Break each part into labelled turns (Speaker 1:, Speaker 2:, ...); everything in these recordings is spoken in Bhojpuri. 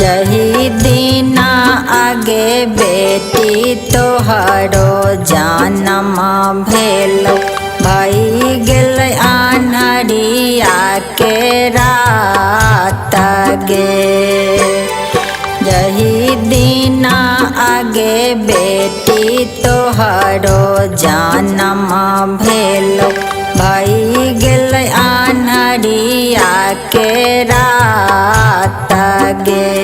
Speaker 1: यही दिन आगे बेटी तोहरो जन्म भेल भई गेल अन्हरिया के रात गे। यही दिन आगे बेटी तोहरो जन्म भेल भई गेल अन्हरिया के रात गे।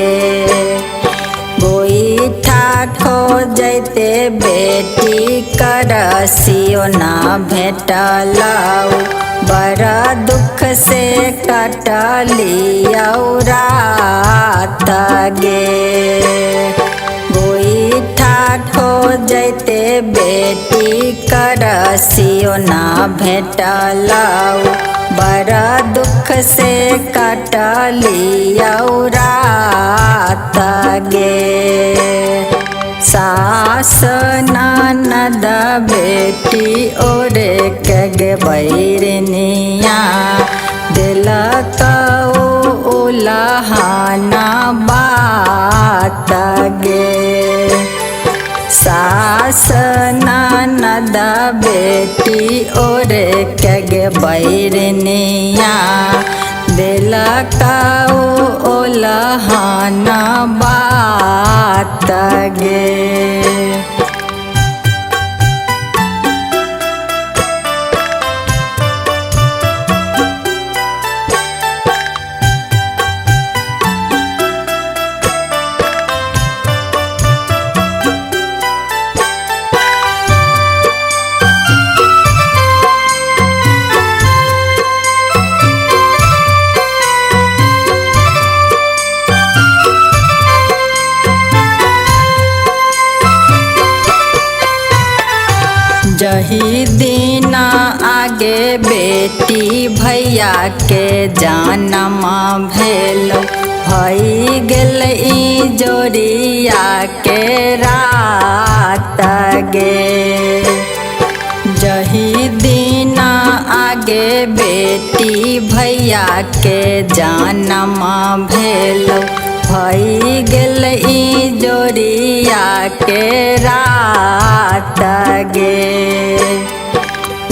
Speaker 1: गोईठा खोजते बेटी करसियो न भेटलौ बड़ा दुख से कटलियौ रात गे। गोईठा खोजते बेटी करसियो न भेटलौ बड़ा दुख से कटलियौ रात गे। सास ननद बेटी ओरे के बैरनिया दिलकौ उलहना बात गे। सास ननद बेटी ओरे के बैरनिया दिलकौ उलहना बात गे। यही दिन आगे बेटी भैया के जन्म भेल भई गेल जोड़िया के रात गे। यही दिन आगे बेटी भैया के जन्म भेल भई गेल जोड़िया के रात गे।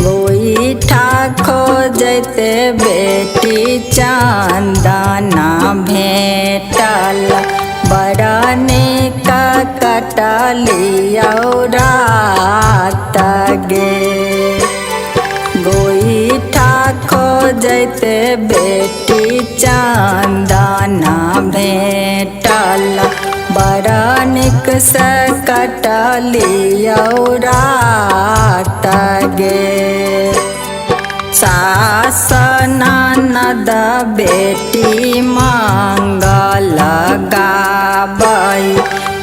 Speaker 1: गोईठा खोजते बेटी चंदना भेटल बड़ा निक कटलियौ रात गे। गोईठा खोजते बेटी चंदना भेटल बड़ा निक से कटलियौ रात गे। सास ननद बेटी मंगल गाबै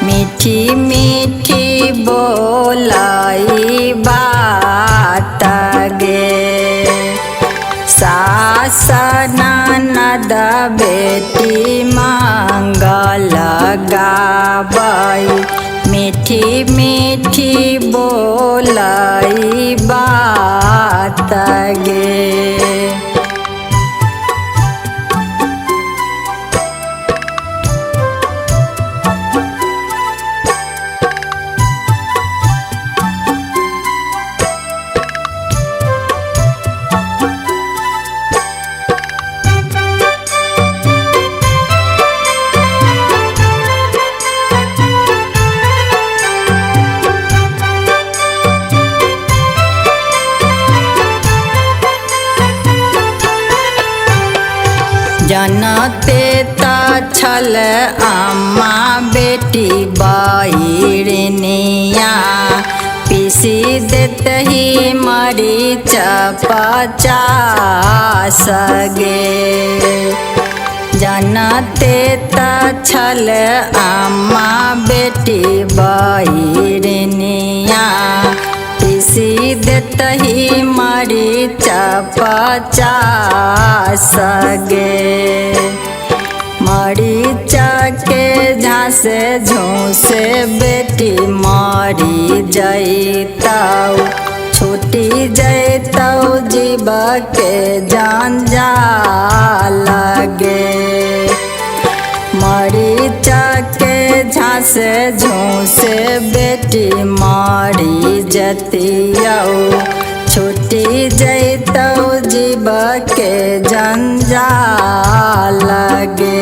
Speaker 1: मीठी मीठी बोलाई बात गे। सास ननद बेटी मंगल गाबै मीठी मीठी बोलाई बात गे। जनते ता छल अम्मा बेटी बैरनिया पीसी देते ही मरीच पचास गे। जनते ता छल अम्मा बेटी बैरनिया पीसी देते ही मरीच पचास गे। मरीच के झांसे झूसे बेटी मरी जैतौ छूटी जैतौ जीव के जंजाल गे। मरीच झाँसे झूसे बेटी मारी जतियौ छुट्टी जैतौ जीव के जंजाल गे।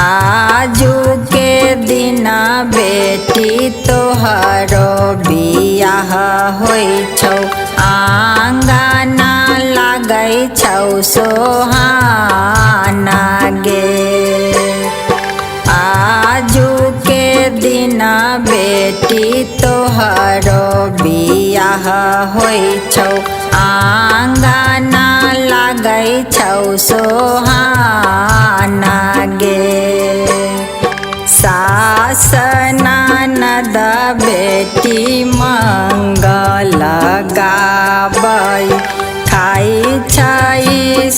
Speaker 1: आजू के दिना बेटी तोहरो बियाह होइ छौ आंगना लागै छौ सोहाना गे। आजू के दिना बेटी तोहरो बियाह होइ छौ आंगना लागै छौ सोहाना गे। सास ननद बेटी मंगल गाबै खाइ छै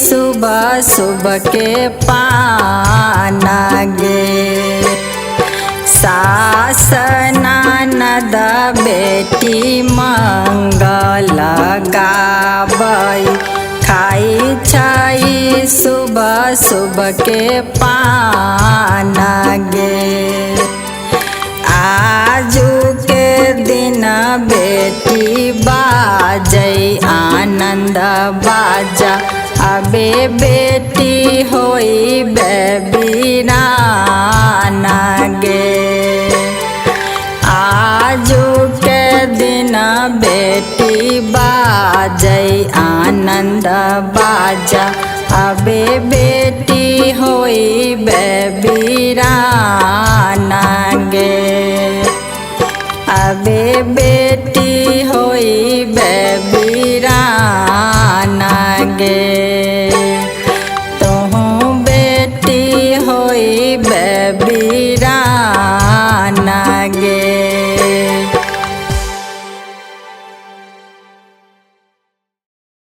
Speaker 1: सुबह सुबह के पाना गे। सास ननद बेटी मंगल गाबै खाइ छै सुबह सुबह के पाना गे। आजू के दिन बेटी बाजै आनंद बाजा अबे बेटी होई बेबीराना गे। आजू के दिन बेटी बाजै आनंद बाजा अबे बेटी होई बेबीराना गे। अबे बेटी होई बेबीराना गे।